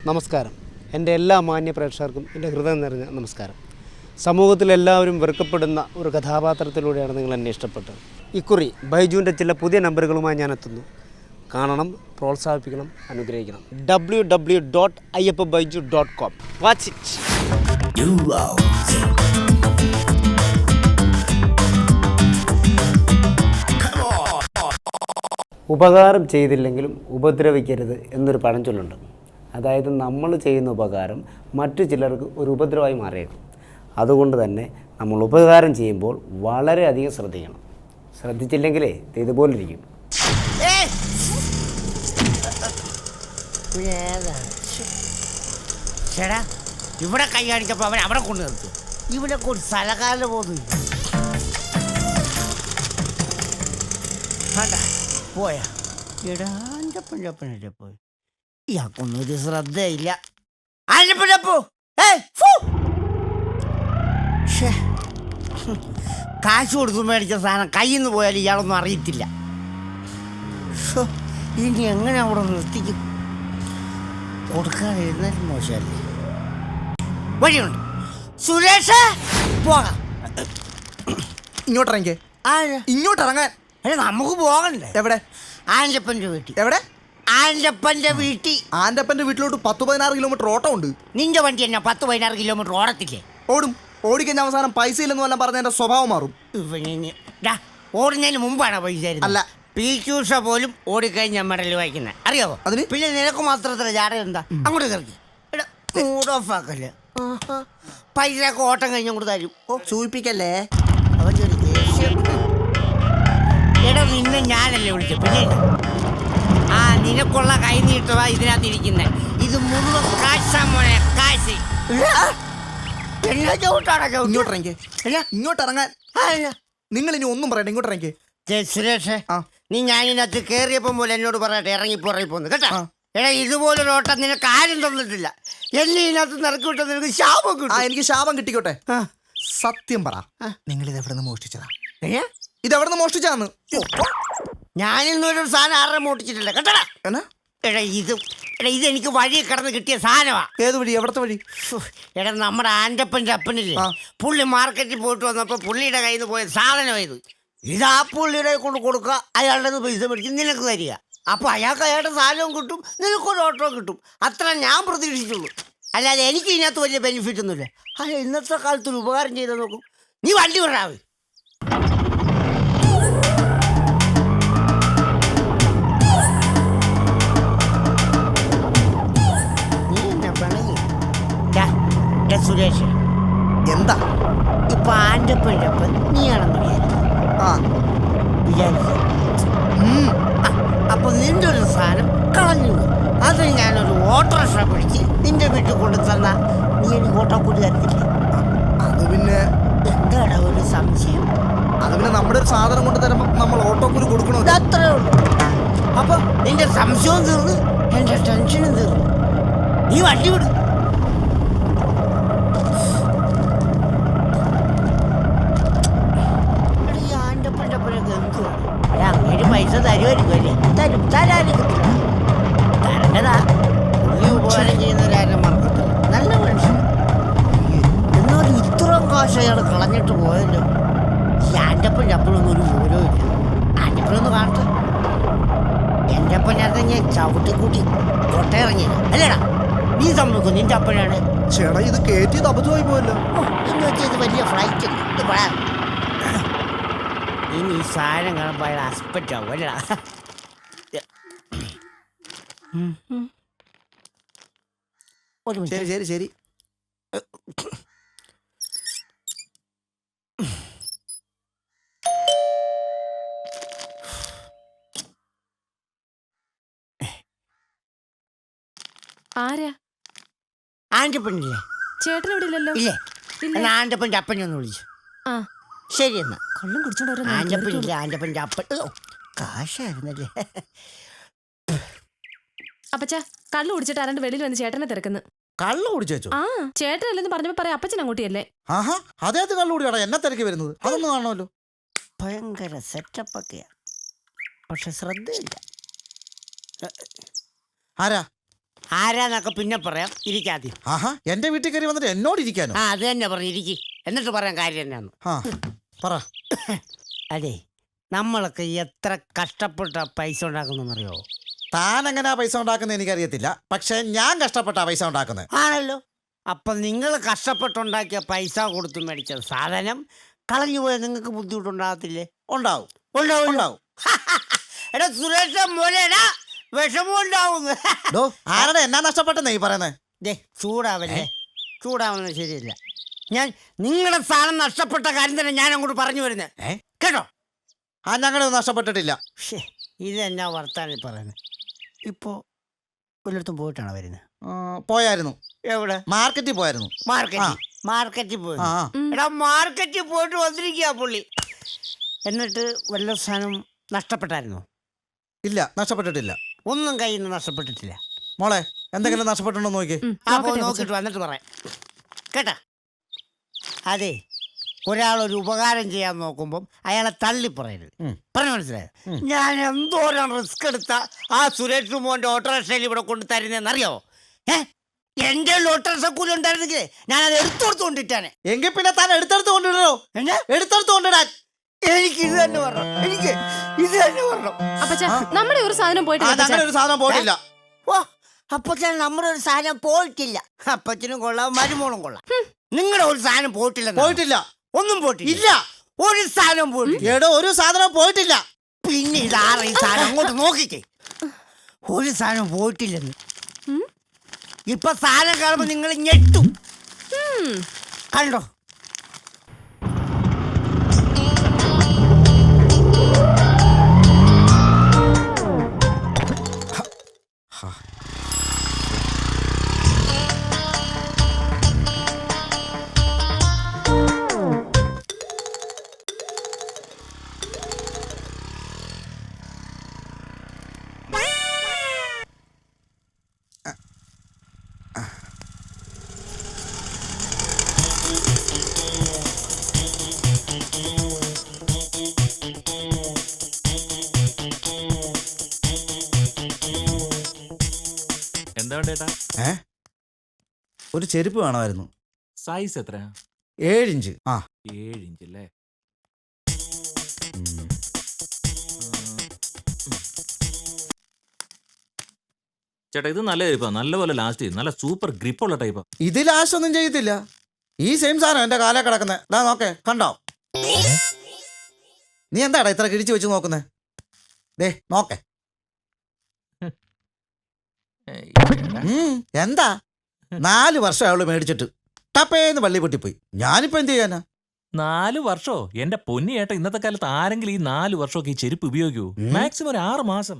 നമസ്കാരം. എൻ്റെ എല്ലാ മാന്യ പ്രേക്ഷകർക്കും എൻ്റെ ഹൃദയം നിറഞ്ഞ നമസ്കാരം. സമൂഹത്തിലെല്ലാവരും വെറുക്കപ്പെടുന്ന ഒരു കഥാപാത്രത്തിലൂടെയാണ് നിങ്ങൾ എന്നെ ഇഷ്ടപ്പെട്ടത്. ഇക്കുറി ബൈജുവിൻ്റെ ചില പുതിയ നമ്പറുകളുമായി ഞാൻ എത്തുന്നു. കാണണം, പ്രോത്സാഹിപ്പിക്കണം, അനുഗ്രഹിക്കണം. www.ayyappabaiju.com. Watch it. ഉപകാരം ചെയ്തില്ലെങ്കിലും ഉപദ്രവിക്കരുത് എന്നൊരു പഴഞ്ചൊല്ലുണ്ട്. അതായത് നമ്മൾ ചെയ്യുന്ന ഉപകാരം മറ്റു ചിലർക്ക് ഒരു ഉപദ്രവമായി മാറിയേക്കും. അതുകൊണ്ട് തന്നെ നമ്മൾ ഉപകാരം ചെയ്യുമ്പോൾ വളരെയധികം ശ്രദ്ധിക്കണം. ശ്രദ്ധിച്ചില്ലെങ്കിലേ ഇതുപോലിരിക്കും. ചേടാ, ഇവിടെ കൈ കാണിച്ചപ്പോൾ അവൻ അവിടെ കൊണ്ട് നിർത്തും. ഇവിടെ കൊണ്ട് സ്ഥലക്കാരിൽ പോകുന്നു. പോയാ എടാ, അഞ്ചപ്പൻ്റെ പോയി. ഇയാൾക്കൊന്നും ഒരു ശ്രദ്ധയില്ല. കാശ് കൊടുത്തു മേടിച്ച സാധനം കയ്യിൽ നിന്ന് പോയാലും ഇയാളൊന്നും അറിയത്തില്ല. ഇനി എങ്ങനെ അവിടെ നിർത്തിക്കും? കൊടുക്കാതെ ഇരുന്നാലും മോശമല്ലേ? വഴിയുണ്ട്. സുരേഷ് പോകാം. ഇങ്ങോട്ടിറങ്ങിക്കേ. ഇങ്ങോട്ടിറങ്ങാൻ. അല്ല, നമുക്ക് പോകണ്ടേ? എവിടെ? ആൻ്റപ്പൻ്റെ വീട്ടിൽ. എവിടെ? ആൻ്റപ്പൻ്റെ വീട്ടിൽ. ആൻ്റപ്പൻ്റെ വീട്ടിലോട്ട് 10-16 കിലോമീറ്റർ ഓട്ടം ഉണ്ട്. നിന്റെ വണ്ടി എന്നാ 10-16 കിലോമീറ്റർ ഓടത്തില്ലേ? ഓടും. ഓടിക്കഴിഞ്ഞ അവസാനം പൈസ ഇല്ലെന്ന് വല്ലതും പറഞ്ഞ എൻ്റെ സ്വഭാവം മാറും. ഓടുന്നതിന് മുമ്പാണ് പൈസ അല്ല. പീച്ചൂഷ പോലും ഓടിക്കഴിഞ്ഞ മെഡൽ വായിക്കുന്നത് അറിയാവോ? അതിന് പിന്നെ നിനക്ക് മാത്രത്ര ജാട എന്താ? അങ്ങോട്ട് കയറി മൂഡ് ഓഫ് ആക്കല്ലേ. പൈസ ഒക്കെ ഓട്ടം കഴിഞ്ഞങ്ങോട്ട് തരും. സൂചിപ്പിക്കല്ലേ. എടാ, നിന്നെ ഞാനല്ലേ വിളിച്ചത്. പിന്നെ നിനക്കുള്ള കൈ നീട്ടവാ ഇതിനകത്ത് ഇരിക്കുന്നത്. ഇത് മുഴുവൻ കാശാ മോനെ, കാശ്. ഇങ്ങോട്ടിറങ്ങാൻ. നിങ്ങൾ ഇനി ഒന്നും പറയണ്ട. ഇങ്ങോട്ടിറങ്ങി. സുരേഷ്, നീ ഞാനിനകത്ത് കേറിയപ്പം പോലെ എന്നോട് പറയട്ടെ, ഇറങ്ങിപ്പോന്ന് കേട്ടാ. എടാ, ഇതുപോലൊരു ഓട്ടം നിനക്ക് ആരും തന്നിട്ടില്ല. എന്നെ ഇതിനകത്ത് നിറക്കി വിട്ട നിനക്ക് ശാപം കിട്ടും. എനിക്ക് ശാപം കിട്ടിക്കോട്ടെ. സത്യം പറ, നിങ്ങൾ ഇത് എവിടെ നിന്ന് മോഷ്ടിച്ചതാ? ഇത് എവിടെ നിന്ന് മോഷ്ടിച്ചാന്ന്? ഞാനിന്നൊരു സാധനം ആരുടെ മോഷ്ടിച്ചിട്ടില്ല കേട്ടടാ. എടാ, ഇതെനിക്ക് വഴി കിടന്ന് കിട്ടിയ സാധനമാ. ഏത് വഴി? എവിടത്തെ വഴി? എടാ, നമ്മുടെ ആൻ്റപ്പൻ്റെ അപ്പനില്ലേ, പുള്ളി മാർക്കറ്റിൽ പോയിട്ട് വന്നപ്പോൾ പുള്ളിയുടെ കയ്യിൽ നിന്ന് പോയ സാധനം ഇത് ആ പുള്ളിയുടെ കൊണ്ട് കൊടുക്കുക. അയാളുടെ പൈസ മേടിച്ച് നിനക്ക് തരിക. അപ്പോൾ അയാൾക്ക് അയാളുടെ സാധനവും കിട്ടും, നിനക്കൊരു ഓട്ടവും കിട്ടും. അത്ര ഞാൻ പ്രതീക്ഷിച്ചുള്ളൂ. അല്ലാതെ എനിക്ക് ഇതിനകത്ത് വലിയ ബെനിഫിറ്റ് ഒന്നുമില്ല. അല്ല, ഇന്നത്തെ കാലത്തൊരു ഉപകാരം ചെയ്ത് നോക്കും. നീ വണ്ടി വിടാവേ. സുരേഷ്, എന്താ ഇപ്പൊ ആൻ്റപ്പൻ്റെ അപ്പൻ നീയാണെന്ന് വിചാരിച്ചു. അപ്പൊ നിന്റെ ഒരു സാധനം കളഞ്ഞു. അത് ഞാനൊരു ഓട്ടോറിക്ഷ പിടിച്ച് നിന്റെ വീട്ടിൽ കൊണ്ടു തന്നാ നീ എനിക്ക് ഓട്ടോ കൂടി തരത്തില്ലേ? അത് പിന്നെ എന്താണ് ഒരു സംശയം? അത് പിന്നെ നമ്മുടെ ഒരു സാധനം കൊണ്ട് തരുമ്പോ നമ്മൾ ഓട്ടോ കൂടി കൊടുക്കണോ? അത്രേ ഉള്ളൂ. അപ്പൊ നിന്റെ സംശയവും തീർന്നു, എന്റെ ടെൻഷനും തീർന്നു. നീ വണ്ടി വിടും. പൈസ തരുമായിരിക്കും അല്ലേ? തരും. തരാതിരിക്കത്തില്ല. തരണ്ടതാ. പുള്ളി ഉപകാരം ചെയ്യുന്നവരാരും മറക്കത്തില്ല. നല്ല മനുഷ്യൻ. എന്നാലും ഇത്രയും കാശ് അയാൾ കളഞ്ഞിട്ട് പോയല്ലോ. ഈ ആൻ്റപ്പൻ്റെ അപ്പനൊന്നും ഒരു വിവരവും ഇല്ല. ആൻ്റപ്പനൊന്ന് കാണട്ടെ. എൻ്റെ അപ്പനകത്ത് ഞാൻ ചവിട്ടിക്കൂട്ടി കൊട്ടയിറങ്ങിയത് അല്ലേടാ. നീ സംഭവിക്കും നിന്റെ അപ്പനാണ്. ചേട്ടാ, ഇത് കയറ്റിയത് അബദ്ധമായി പോയല്ലോ. എന്ന് വെച്ചാൽ ഇത് വലിയ ഫ്ലൈറ്റ് ഉണ്ട്. ഇത് പറയാം. ഇനി ഈ സാധനം കാണുമ്പോൾ അയാൾ അസ്പെക്റ്റ് ആവും അല്ലടാ. ശരി ശരി ശരി. ആരാ? ആൻ്റപ്പനില്ലേ? ചേട്ടൻ ഇവിടെ ഇല്ലല്ലോ. ഇല്ലേ? എന്നാ ആൻ്റപ്പൻ്റെ അപ്പനെ ഒന്ന് വിളിച്ചു. ശരി എന്നാ. കള്ളം കുടിച്ചോണ്ടോ? ആൻ്റപ്പനില്ല, ആൻ്റപ്പൻ്റെ അപ്പൻ. കാശായിരുന്നല്ലേ. അപ്പച്ച, കള്ളു കുടിച്ചിട്ട് ആരാണ്ട് വെളിയിൽ വന്ന് ചേട്ടനെ തിരക്കുന്നു. കള്ളു കുടിച്ചോ? ആ, ചേട്ടനല്ലെന്ന് പറഞ്ഞപ്പോ പറയാം അപ്പച്ചൻ അങ്ങോട്ടിയല്ലേ. ആഹാ, അതേത് കള്ളു കുടിയാടാ എന്നെ തിരക്കി വരുന്നത്? അതൊന്നും കാണണമല്ലോ. ഭയങ്കര സെറ്റപ്പൊക്കെയാ, പക്ഷെ ശ്രദ്ധയില്ല. ആരാ? ആരാന്നൊക്കെ പിന്നെ പറയാം, ഇരിക്കാതെ. ആഹാ, എന്റെ വീട്ടിൽ കയറി വന്നിട്ട് എന്നോട് ഇരിക്കാനോ? ആ അത് തന്നെ പറഞ്ഞു, ഇരിക്കി. എന്നിട്ട് പറയാൻ കാര്യം എന്നാന്ന്. ആ പറ. അതെ, നമ്മളൊക്കെ എത്ര കഷ്ടപ്പെട്ട പൈസ ഉണ്ടാക്കുന്നറിയോ? താൻ എങ്ങനെയാ പൈസ ഉണ്ടാക്കുന്നത് എനിക്കറിയത്തില്ല, പക്ഷെ ഞാൻ കഷ്ടപ്പെട്ടാ പൈസ ഉണ്ടാക്കുന്നത്. ആണല്ലോ. അപ്പം നിങ്ങൾ കഷ്ടപ്പെട്ടുണ്ടാക്കിയ പൈസ കൊടുത്ത് മേടിച്ച സാധനം കളഞ്ഞു പോയാൽ നിങ്ങൾക്ക് ബുദ്ധിമുട്ടുണ്ടാകത്തില്ലേ? ഉണ്ടാവും ഉണ്ടാവും. ഉണ്ടാവും. എടാ സുരേഷ മോനെടാ, വിഷമം ഉണ്ടാവും. ഡോ, ആരുടെ എന്നാ നഷ്ടപ്പെട്ടെന്നേ ഈ പറയുന്നത്? ദേ ചൂടാവല്ലേ, ചൂടാവുന്നത് ശരിയല്ല. ഞാൻ നിങ്ങളുടെ സാധനം നഷ്ടപ്പെട്ട കാര്യം തന്നെ ഞാൻ അങ്ങോട്ട് പറഞ്ഞു വരുന്നത് കേട്ടോ. ആ, ഞങ്ങളൊന്നും നഷ്ടപ്പെട്ടിട്ടില്ല. പക്ഷേ ഇതെന്നാ വർത്താനം പറയുന്നത്? ഇപ്പോൾ ഒരിടത്തും പോയിട്ടാണോ വരുന്നത്? പോയായിരുന്നു. എവിടെ? മാർക്കറ്റിൽ പോയായിരുന്നു. മാർക്കറ്റിൽ പോയി. ആ എടാ മാർക്കറ്റിൽ പോയിട്ട് വന്നിരിക്കുക പുള്ളി. എന്നിട്ട് വല്ല സാധനം നഷ്ടപ്പെട്ടായിരുന്നോ? ഇല്ല, നഷ്ടപ്പെട്ടിട്ടില്ല. ഒന്നും കയ്യിൽ നിന്ന് നഷ്ടപ്പെട്ടിട്ടില്ല. മോളെ, എന്തെങ്കിലും നഷ്ടപ്പെട്ടുണ്ടോ നോക്കി. അപ്പോൾ നോക്കിയിട്ട് വന്നിട്ട് പറയാം കേട്ടാ. അതെ, ഒരാളൊരു ഉപകാരം ചെയ്യാൻ നോക്കുമ്പം അയാളെ തള്ളി പറയരുത്. പറഞ്ഞു മനസ്സിലായോ? ഞാൻ എന്തോരം റിസ്ക് എടുത്ത ആ സുരേഷ് മോന്റെ ഓട്ടോറിക്ഷയിൽ ഇവിടെ കൊണ്ട് തരുന്നതെന്നറിയാവോ? എന്റെ ഓട്ടോറിക്ഷ കൂലി ഉണ്ടായിരുന്നെങ്കിൽ ഞാൻ അത് എടുത്തോടുത്തോണ്ടിട്ടാണ്. എങ്കിൽ പിന്നെ താൻ എടുത്തെടുത്ത് കൊണ്ടിടോ. എടുത്തെടുത്ത് കൊണ്ടിടാൻ എനിക്ക് ഇത് തന്നെ പറഞ്ഞു. എനിക്ക് ഇത് തന്നെ പറഞ്ഞു. അപ്പച്ച നമ്മുടെ ഒരു സാധനം പോയിട്ടില്ല. അങ്ങനെ ഒരു സാധനം പോയിട്ടില്ല. ഓ, അപ്പച്ചൻ നമ്മുടെ ഒരു സാധനം പോയിട്ടില്ല. അപ്പച്ചനും കൊള്ളാം, മരുമോളും കൊള്ളാം. നിങ്ങളുടെ ഒരു സാധനം പോയിട്ടില്ല. പോയിട്ടില്ല. ഒന്നും പോയിട്ടില്ല. ഇല്ല, ഒരു സാധനം പോയിട്ടില്ല. എടോ, ഒരു സാധനം പോയിട്ടില്ല. പിന്നെ ഇതാറ് ഈ സാധനം അങ്ങോട്ട് നോക്കിക്കേ. ഒരു സാധനം പോയിട്ടില്ലെന്ന്. ഇപ്പൊ സാധനം കാണുമ്പോ നിങ്ങൾ ഞെട്ടും. കണ്ടോ? എന്താ വേണ്ടേട്ടാ? ഒരു ചെരുപ്പ് വേണമായിരുന്നു. സൈസ് എത്രയാ? 7 ഇഞ്ച്. 7 ഇഞ്ച് അല്ലേ? ചേട്ടാ, ഇത് നല്ല ടൈപ്പാ, നല്ലപോലെ ലാസ്റ്റ് ചെയ്യും, നല്ല സൂപ്പർ ഗ്രിപ്പുള്ള ടൈപ്പാ. ഇത് ലാസ്റ്റ് ഒന്നും ചെയ്യത്തില്ല. ഈ സെയിം സാധനം എന്റെ കാലേ കിടക്കുന്നത്. ഇതാ നോക്കേ, കണ്ടോ? നീ എന്താടാ ഇത്ര കിഴിച്ചു വെച്ച് നോക്കുന്നേ? ദേ നോക്കേ. എന്താ 4 വർഷം അവള് മേടിച്ചിട്ട് ടപ്പേന്ന് പള്ളി പൊട്ടിപ്പോയി. ഞാനിപ്പോ എന്ത് ചെയ്യാനാ? 4 വർഷോ? എന്റെ പൊന്നി ഏട്ടാ, ഇന്നത്തെ കാലത്ത് ആരെങ്കിലും ഈ 4 വർഷമൊക്കെ ഈ ചെരുപ്പ് ഉപയോഗിക്കൂ? മാക്സിമം ഒരു 6 മാസം.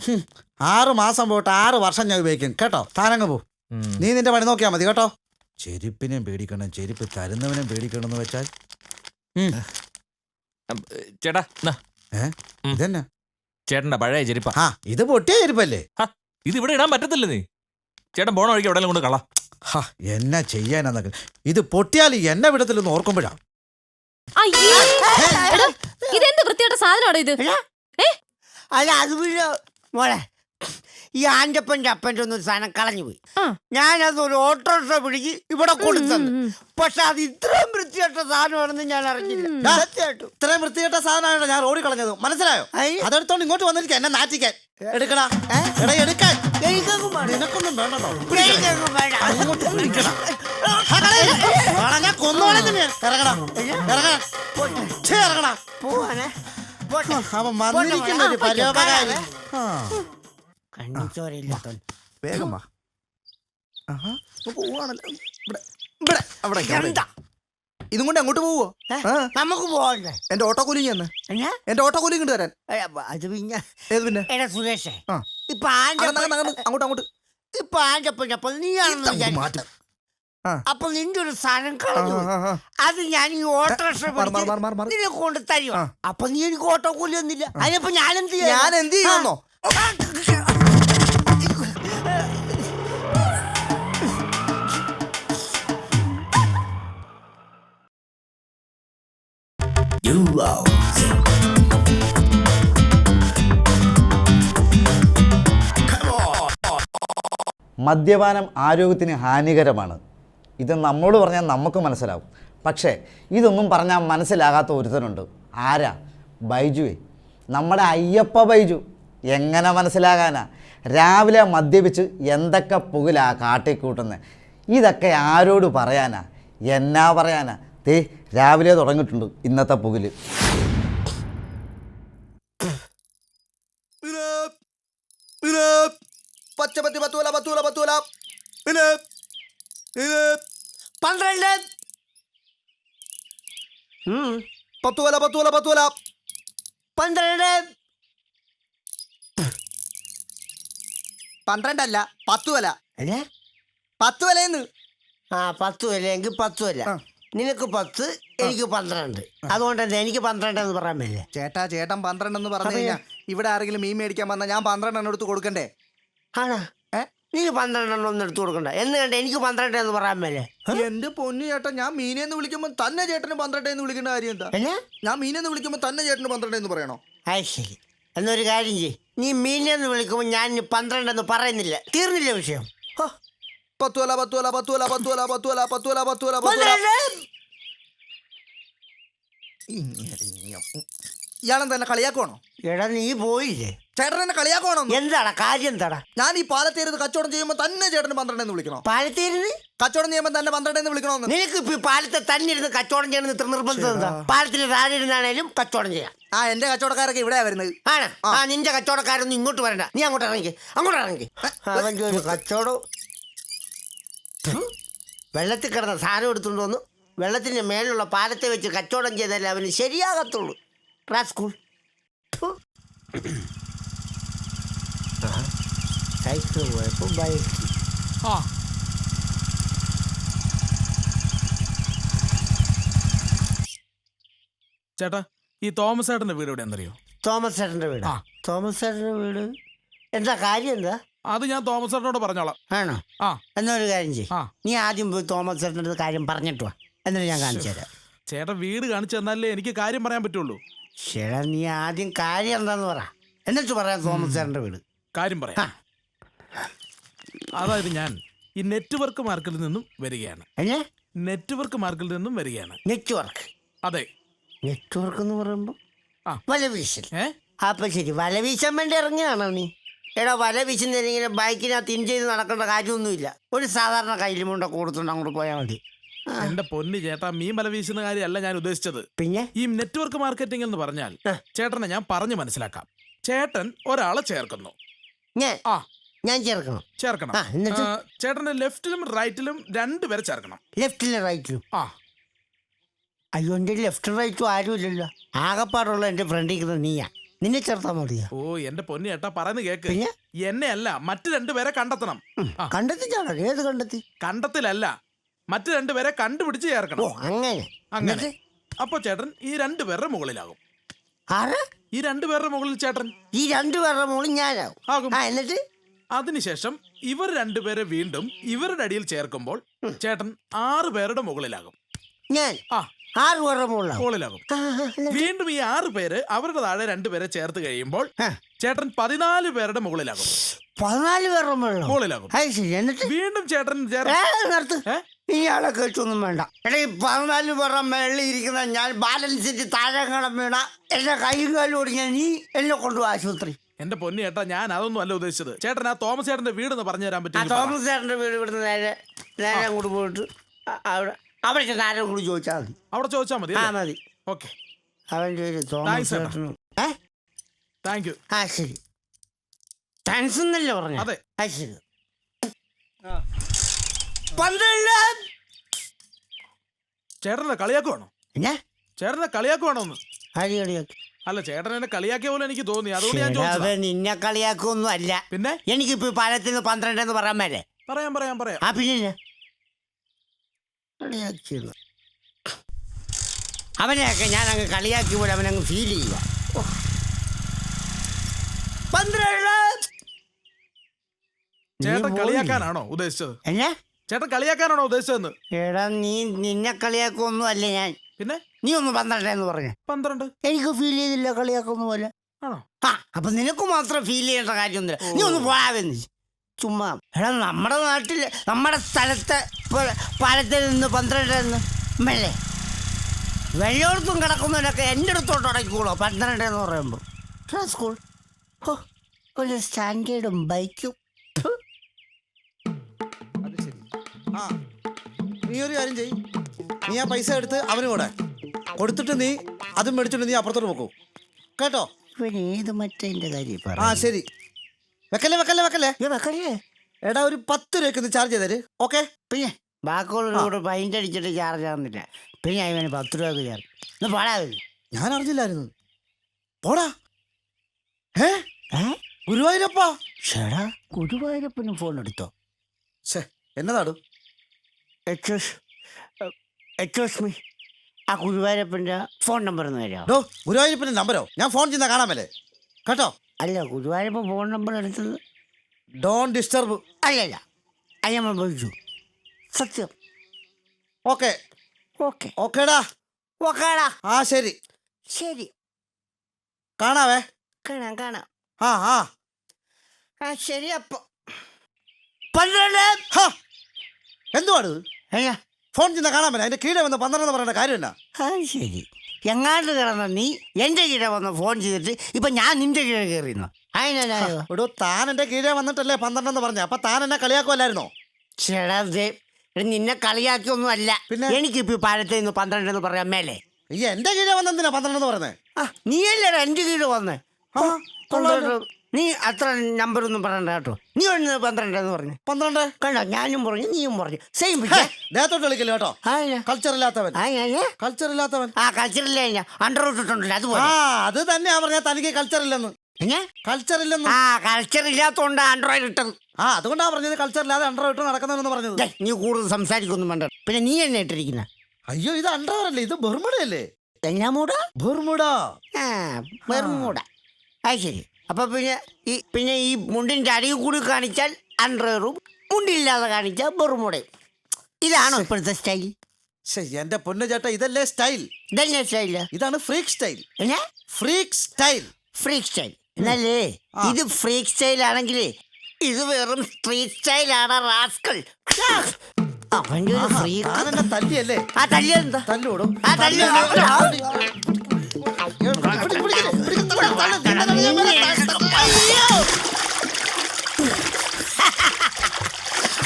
6 മാസം പോയിട്ട് 6 വർഷം ഞാൻ ഉപയോഗിക്കും കേട്ടോ. താനങ്ങ് പോ. നീ നിന്റെ പണി നോക്കിയാ മതി കേട്ടോ. ചെരുപ്പിനെയും പേടിക്കണം, ചെരുപ്പ് തരുന്നവനെയും പേടിക്കണം എന്ന് വെച്ചാൽ. ചേട്ടാ ഇതെന്നാ? ചേട്ടന്റെ പഴയ ചെരുപ്പാ. ഇത് പൊട്ടിയ ചെരുപ്പല്ലേ? ഇത് ഇവിടെ ഇടാൻ പറ്റത്തില്ല. നീ ചേട്ടൻ പോണ വഴിക്ക് എവിടെയെങ്കിലും കൊണ്ട് കള. എന്നാ ചെയ്യാനെന്നൊക്കെ. ഇത് പൊട്ടിയാൽ എന്നെ വിടത്തില്ലെന്ന് ഓർക്കുമ്പോഴാ. ഇതെന്ത് വൃത്തിയായിട്ട സാധനമാണോ ഇത്? അല്ല അത് പിന്നെ മോളെ, ഈ ആൻ്റപ്പൻ്റെ അപ്പൻ്റെ ഒന്നും സാധനം കളഞ്ഞു പോയി. ഞാനത് ഒരു ഓട്ടോറിക്ഷ പിടിച്ച് ഇവിടെ കൊടുത്തത്. പക്ഷെ അത് ഇത്രയും വൃത്തിയായിട്ട സാധനമാണെന്ന് ഞാൻ അറിഞ്ഞില്ല. ഇത്രയും വൃത്തികെട്ട സാധനമാണ് ഞാൻ റോഡിൽ കളഞ്ഞത്, മനസ്സിലായോ? അതെടുത്തോണ്ട് ഇങ്ങോട്ട് വന്നിരിക്കുക എന്നെ നാറ്റിക്കാൻ. എടുക്കടാ, എടാ എടുക്കാൻ. നിനക്കൊന്നും വേണ്ടോ? ഞാൻ കൊന്നോളെ തന്നെ. ഇറങ്ങടാ, ഇറങ്ങടാ. അവൻ വന്നിരിക്കുന്ന ഒരു പരോപകാരി. വേഗം വാ. പോവാണല്ലോ. ഇതും കൊണ്ട് അങ്ങോട്ട് പോവോ? നമുക്ക് പോകണ്ടേ? എന്റെ ഓട്ടോ കൂലി തന്നെ. എന്റെ ഓട്ടോ കൂലി ഇങ്ങോട്ട് തരാൻ. അത് പിന്നെ ഏത് പിന്നെ? എടാ സുരേഷേ, ഇപ്പൊ അങ്ങോട്ട് ഇപ്പൊ ആൻ്റപ്പൻ നീയാണെന്ന് മാറ്റും. അപ്പൊ നിന്റെ ഒരു സാധനം കളഞ്ഞു. അത് ഞാൻ ഈ ഓട്ടോറിക്ഷ നിന്നെ കൊണ്ട് തരുവാ. അപ്പൊ നീ എനിക്ക് ഓട്ടോ കൂലി ഒന്നില്ല. അതിനപ്പോ ഞാൻ എന്ത് ചെയ്യുന്നോ? മദ്യപാനം ആരോഗ്യത്തിന് ഹാനികരമാണ്. ഇത് നമ്മോട് പറഞ്ഞാൽ നമുക്ക് മനസ്സിലാവും. പക്ഷേ ഇതൊന്നും പറഞ്ഞാൽ മനസ്സിലാകാത്ത ഒരുത്തനുണ്ട്. ആരാ? ബൈജുവേ, നമ്മുടെ അയ്യപ്പ ബൈജു. എങ്ങനെ മനസ്സിലാകാനാ? രാവിലെ മദ്യപിച്ച് എന്തൊക്കെ പുകിലാ കാട്ടിക്കൂട്ടുന്നത്. ഇതൊക്കെ ആരോട് പറയാനാ? എന്നാ പറയാനാ? ദേ രാവിലെ തുടങ്ങിയിട്ടുണ്ട് ഇന്നത്തെ പുകില്. പച്ചപ്പത്തി പത്തൂല പത്തൂല പത്തൂല 12 പത്തൂല പത്തൂല പത്തൂല 12 12 അല്ല 10 വില. അല്ലേ 10 വിലയെന്ന്. 10 വിലയെങ്കിൽ 10 വില. നിനക്ക് 10, എനിക്ക് 12. അതുകൊണ്ട് തന്നെ എനിക്ക് 12 എന്ന് പറയാൻ പറ്റില്ല. ചേട്ടൻ 12 എന്ന് പറഞ്ഞു കഴിഞ്ഞാൽ ഇവിടെ ആരെങ്കിലും മീൻ മേടിക്കാൻ വന്നാൽ ഞാൻ 12 എടുത്ത് കൊടുക്കണ്ടേ? ആണോ? നീ 12 ഒന്നും എടുത്തു കൊടുക്കണ്ട എന്ന് കണ്ട എനിക്ക് 12 എന്ന് പറയാൻ പറ്റില്ല. എന്റെ പൊന്നു ചേട്ടൻ, ഞാൻ മീനെന്ന് വിളിക്കുമ്പോൾ തന്നെ ചേട്ടന് 12 എന്ന് വിളിക്കേണ്ട കാര്യം എന്താ? ഞാൻ മീനെന്ന് വിളിക്കുമ്പോൾ തന്നെ ചേട്ടന് 12 എന്ന് പറയണോ? ശരി, എന്നൊരു കാര്യം ചെയ്യ്. നീ മീനെന്ന് വിളിക്കുമ്പോൾ ഞാൻ 12 എന്ന് പറയുന്നില്ല. തീർന്നില്ല വിഷയം. പത്തുവല പത്തുവല പത്തുവല പത്തുവല പത്തുവല പത്തുവല പത്തുവല ഇയാളെ തന്നെ കളിയാക്കുവാണോ? എടാ നീ പോയില്ലേ? ചേട്ടൻ എന്നെ കളിയാക്കുവാണോ? എന്താടാ കാര്യം? എന്താടാ? ഞാൻ ഈ പാലത്തേരുത് കച്ചവടം ചെയ്യുമ്പോൾ തന്നെ ചേട്ടന് 12 എന്ന് വിളിക്കണോ? പാലത്തേരുന്ന് കച്ചവടം ചെയ്യുമ്പോൾ തന്നെ 12 എന്ന് വിളിക്കണോന്ന്? നിനക്ക് ഇപ്പൊ പാലത്തെ തന്നെ ഇരുന്ന് കച്ചവടം ചെയ്യണമെന്ന് ഇത്ര നിർബന്ധം എന്താ? പാലത്തിന് താഴെ ഇരുന്നാണേലും കച്ചവടം ചെയ്യാം. എന്റെ കച്ചവടക്കാരൊക്കെ ഇവിടെയാ വരുന്നത്. ആണ്. നിന്റെ കച്ചവടക്കാരൊന്നും ഇങ്ങോട്ട് വരണ്ട. നീ അങ്ങോട്ട് ഇറങ്ങി. അവൻ്റെ ഒരു കച്ചവടം. വെള്ളത്തിൽ കിടന്ന സാധനം എടുത്തുകൊണ്ട് വന്നു വെള്ളത്തിന്റെ മേലുള്ള പാലത്തെ വെച്ച് കച്ചവടം ചെയ്താലേ അവന് ശരിയാകത്തുള്ളൂ. സ്കൂൾ സൈക്കിൾ പോയപ്പോ ബൈക്ക്. ചേട്ടാ, ഈ തോമസ് ചേട്ടന്റെ വീട് എവിടെ എന്നറിയോ? തോമസ് ചേട്ടന്റെ വീട്? തോമസ് ചേട്ടന്റെ വീട് എന്താ കാര്യം? എന്താ അത് ഞാൻ തോമസ് ചേട്ടനോട് പറഞ്ഞോളാം. ആണോ? എന്നൊരു കാര്യം ചെയ്യ്. നീ ആദ്യം പോയി തോമസ് ചേട്ടൻ്റെ കാര്യം പറഞ്ഞിട്ട് വാ, എന്നിട്ട് ഞാൻ കാണിച്ചു തരാം. ചേട്ടൻ വീട് കാണിച്ചു തന്നാലേ എനിക്ക് കാര്യം പറയാൻ പറ്റുള്ളൂ. ചേട്ടാ നീ ആദ്യം കാര്യം എന്താന്ന് പറ, എന്നിട്ട് പറയാം തോമസ് ചേട്ടൻ്റെ വീട്. കാര്യം പറയാം. അതായത് ഞാൻ ഈ നെറ്റ്വർക്ക് മാർക്കറ്റിൽ നിന്നും വരികയാണ്. നെറ്റ്വർക്ക് മാർക്കറ്റിൽ നിന്നും വരികയാണ്. നെറ്റ്വർക്ക്? അതെ. നെറ്റ്വർക്ക് എന്ന് പറയുമ്പോ വലവീശൽ. അപ്പൊ ശരി, വലവീശാൻ വേണ്ടി ഇറങ്ങിയാണോ നീ? എടാ, വല വീശുന്നതിങ്ങനെ ബൈക്കിനകത്ത് ഇൻ ചെയ്ത് നടക്കേണ്ട കാര്യമൊന്നുമില്ല. ഒരു സാധാരണ കയ്യിലുമുണ്ടൊക്കെ കൊടുത്തുകൊണ്ട് അങ്ങോട്ട് പോയാൽ മതി. എന്റെ പൊന്ന് ചേട്ടാ, മീൻ വല വീശുന്ന കാര്യമല്ല ഞാൻ ഉദ്ദേശിച്ചത്. പിന്നെ ഈ നെറ്റ്വർക്ക് മാർക്കറ്റിംഗ് എന്ന് പറഞ്ഞാൽ ചേട്ടനെ ഞാൻ പറഞ്ഞു മനസ്സിലാക്കാം. ചേട്ടൻ ഒരാളെ ചേർക്കുന്നു. ഞാൻ ചേർക്കണം? ചേർക്കണം. ചേട്ടന്റെ ലെഫ്റ്റിലും റൈറ്റിലും 2 പേരെ ചേർക്കണം. ലെഫ്റ്റിലും റൈറ്റിലും? അയ്യോ, എന്റെ ലെഫ്റ്റും റൈറ്റും ആരും ഇല്ലല്ലോ. ആകപ്പാടുള്ള എന്റെ ഫ്രണ്ടിൽ നീയാ. നിന്നെ ചേർത്താ മതിയാ? ഓ എന്റെ പൊന്നു ചേട്ടാ, പറയുന്നത് കേക്ക്. എന്നെ അല്ല, മറ്റു 2 പേരെ കണ്ടെത്തണം. കണ്ടെത്തിച്ചാണോ? ഏത് കണ്ടെത്തി? കണ്ടെത്തിലല്ല, മറ്റു 2 പേരെ കണ്ടുപിടിച്ച് ചേർക്കണം. അങ്ങനെ. അപ്പൊ ചേട്ടൻ ഈ 2 പേരുടെ മുകളിലാകും. ഈ 2 പേരുടെ മുകളിൽ ചേട്ടൻ? ഈ 2 പേരുടെ മുകളിൽ ഞാനാകും. എന്നിട്ട് അതിനുശേഷം ഇവർ 2 പേരെ വീണ്ടും ഇവരുടെ അടിയിൽ ചേർക്കുമ്പോൾ ചേട്ടൻ 6 പേരുടെ മുകളിലാകും. ഞാൻ 6 പേരുടെ മുകളിലാകും. വീണ്ടും ഈ 6 പേര് അവരുടെ താഴെ 2 പേരെ ചേർത്ത് കഴിയുമ്പോൾ ചേട്ടൻ 14 പേരുടെ മുകളിലാകും. 14 പേരുടെ മുകളിലാകും. വീണ്ടും ചേട്ടൻ ഇയാളെ കേട്ടൊന്നും വേണ്ട. എടാ, ഈ 14 പേരുടെ മേളിൽ ഇരിക്കുന്ന ഞാൻ ബാലൻസിന്റെ താഴെ കണം വീണ എന്റെ കൈയും കാലും ഓടിക്കാൻ നീ എന്നെ കൊണ്ടുപോകും ആശുപത്രി. എന്റെ പൊന്നു ചേട്ടാ, ഞാൻ അതൊന്നും അല്ല ഉദ്ദേശിച്ചത്. ചേട്ടൻ ആ തോമസ് ചേട്ടന്റെ വീട് എന്ന് പറഞ്ഞു തരാൻ പറ്റും? തോമസ് ചേട്ടന്റെ വീട് ഇവിടുന്ന് നേരെ അങ്ങോട്ട് പോയിട്ട് അവിടെ ആരും കൂടി ചോദിച്ചാൽ മതി. അവിടെ ചോദിച്ചാൽ മതി? മതി. ഓക്കെ. അവൻ്റെ പേര് തോമസ് ചേട്ടനും. Thank you. ശരി. താങ്ക്സ് എന്നല്ലേ പറഞ്ഞു? അതെ. ശരി. ചേട്ടനെ കളിയാക്കുവാണോ? ചേട്ടനെ കളിയാക്കുവാണോ? അല്ല, ചേട്ടൻ എന്നെ കളിയാക്കിയ പോലെ എനിക്ക് തോന്നി, അതുകൊണ്ട് ഞാൻ ചോദിച്ചത്. നിന്നെ കളിയാക്കൊന്നും അല്ല. പിന്നെ എനിക്കിപ്പോ പാലത്തിന് 12 എന്ന് പറയാൻ മേലെ? പറയാം. പിന്നെ അവനെയൊക്കെ ഞാൻ അങ്ങ് കളിയാക്കി പോലെ അവനങ്ങ് ഫീൽ ചെയ്യുക. 12. ചേട്ടൻ കളിയാക്കാനാണോ ഉദ്ദേശിച്ചത്? ചേട്ടൻ കളിയാക്കാനാണോ ഉദ്ദേശിച്ചതെന്ന്? എടാ, നിന്നെ കളിയാക്കൊന്നും അല്ല ഞാൻ. പിന്നെ നീ ഒന്ന് 12 എന്ന് പറഞ്ഞു. 12 എനിക്ക് ഫീൽ ചെയ്തില്ല കളിയാക്കൊന്നും പോലെ. ആണോ? അപ്പൊ നിനക്ക് മാത്രം ഫീൽ ചെയ്യേണ്ട കാര്യമൊന്നുമില്ല. നീ ഒന്ന് പോയാവെന്ന്. ചുമ്മാ എടാ നമ്മുടെ നാട്ടിൽ നമ്മുടെ സ്ഥലത്ത് പാലത്തിൽ നിന്ന് 12 മെല്ലെ വെള്ളോടത്തും കിടക്കുന്നവരൊക്കെ എൻ്റെ അടുത്തോട്ട് ഉടയ്ക്കൂടോ 12 എന്ന് പറയുമ്പോൾ സ്കൂൾ ഒരു സ്റ്റാൻഡേർഡും ബൈക്കും. അത് ശരി. ആ നീ ഒരു കാര്യം ചെയ്യ്, നീ ആ പൈസ എടുത്ത് അവന് കൊടുത്തിട്ട് നീ അതും മേടിച്ചോണ്ട് നീ അപ്പുറത്തോട്ട് പോക്കൂ കേട്ടോ. ഇവൻ ഏത് മറ്റേ കാര്യം ആ ശരി, വെക്കല്ലേ വെക്കല്ലേ. എടാ ഒരു 10 രൂപയ്ക്ക് ഒന്ന് ചാർജ് ചെയ്തേര്. ഓക്കെ, പിന്നെ ബാക്കിയുള്ളവരോട് പൈൻ്റ് അടിച്ചിട്ട് ചാർജ് ആകുന്നില്ല. പിന്നെ ഇവന് 10 രൂപക്ക് ചാർജ്. ഒന്ന് പാടാ. ഞാൻ അറിഞ്ഞില്ലായിരുന്നു. പോടാ. ഗുരുവായൂരപ്പാ. ചേടാ ഗുരുവായൂരപ്പന് ഫോൺ എടുത്തോ? എന്നതാടു? എക്സ്ക്യൂസ് മീ, ആ ഗുരുവായൂരപ്പൻ്റെ ഫോൺ നമ്പർ ഒന്ന് തരാമോ? ഡോ, ഗുരുവായൂരപ്പൻ്റെ നമ്പരോ? ഞാൻ ഫോൺ ചെയ്യുന്ന കാണാമല്ലേ കേട്ടോ. അല്ല, ഗുരുവായൂരപ്പൻ ഫോൺ നമ്പർ എടുത്തത്. Don't disturb. അല്ലല്ല, അയ്യമ്മ വിളിച്ചു. സത്യം. ഓക്കെ ഓക്കെ ഓക്കേടാ. ഓക്കേടാ. ആ ശരി ശരി, കാണാവേ. കാണാം. ആ ആ ആ ശരി. അപ്പൊ 12. എന്തുവാണ് അയ്യാ, ഫോൺ ചെയ്യുന്ന കാണാമല്ലേ? അതിന്റെ കീഴെ വന്ന് 12 എന്ന് പറയേണ്ട കാര്യമില്ല. ആ ശരി. എങ്ങാണ്ട് കിടന്ന നീ എൻ്റെ കീഴെ വന്ന് ഫോൺ ചെയ്തിട്ട് ഇപ്പൊ ഞാൻ നിന്റെ കീഴെ കയറിയുന്നു. അതിനായോ? എടോ, താൻ എന്റെ കീഴെ വന്നിട്ടല്ലേ 12 എന്ന് പറഞ്ഞ. അപ്പൊ താൻ എന്നെ കളിയാക്കുമല്ലായിരുന്നോ? ചേടാ, നിന്നെ കളിയാക്കിയൊന്നും അല്ല. പിന്നെ? എനിക്കിപ്പോ പാലത്തിൽ നിന്ന് 12 എന്ന് പറയാൻ മേലെ. ഈ എന്റെ കീഴെ വന്നെന്തിനാ 12 എന്ന് പറഞ്ഞേ? നീയല്ലേടാ എൻ്റെ കീഴെ വന്ന്. നീ അത്ര നമ്പറൊന്നും പറയണ്ട കേട്ടോ. നീ 12 എന്ന് പറഞ്ഞു. 12 കണ്ടോ, ഞാനും പറഞ്ഞു നീയും പറഞ്ഞു. സെയിം. ദേഹത്തോട്ട് കളിക്കില്ല കേട്ടോ. കൾച്ചർ ഇല്ലാത്തവൻ. കൾച്ചർ ഇല്ലാത്തവൻ. ആ കൾച്ചറില്ല, അണ്ടർ ഇട്ടിട്ടുണ്ടല്ലോ അതുപോലെ. ആ അത് തന്നെയാ പറഞ്ഞ തനിക്ക് കൾച്ചർ ഇല്ലെന്ന്. കൾച്ചർ ഇല്ലെന്ന്. ആ കൾച്ചർ ഇല്ലാത്തോണ്ട് ആൻഡ്രോയിഡ് ഇട്ടത്. ആ അതുകൊണ്ടാ പറഞ്ഞത് കൾച്ചർ ഇല്ലാതെ അണ്ടർ ഇട്ട് നടക്കുന്നവരെന്ന് പറഞ്ഞത്. നീ കൂടുതൽ സംസാരിക്കൊന്നും വേണ്ട. പിന്നെ നീ എന്നെ ഇട്ടിരിക്കുന്ന. അയ്യോ, ഇത് അണ്ടർ അല്ലേ, ഇത് ബെർമുഡയല്ലേ? മൂട ബെർമുഡ. ആ ബെർമുഡ. അത് ശരി. അപ്പൊ പിന്നെ ഈ മുണ്ടിന്റെ അടിയിൽ കൂടി കാണിച്ചാൽ അണ്ടറും, മുണ്ടില്ലാതെ കാണിച്ചാൽ ബെർമുഡയും. ഇതാണോ ഇപ്പോഴത്തെ സ്റ്റൈൽ? എന്റെ പൊന്നു ചേട്ടാ, ഇതല്ലേ സ്റ്റൈൽ? ഇതല്ലേ സ്റ്റൈല്? ഇതാണ് ഫ്രീക്ക് സ്റ്റൈൽ. Freak style. എന്നല്ലേ ഇത് ഫ്രീക്ക് സ്റ്റൈൽ ആണെങ്കിൽ ഇത് വെറും സ്ട്രീറ്റ് സ്റ്റൈലാണ്. റാസ്കൽ. അവന്റെ ഒരു ഫ്രീക്ക്. ഞാനെന്നെ തല്ലിയല്ലേ? ആ തല്ലിയെന്താ? തല്ലോടും. ആ തല്ലി.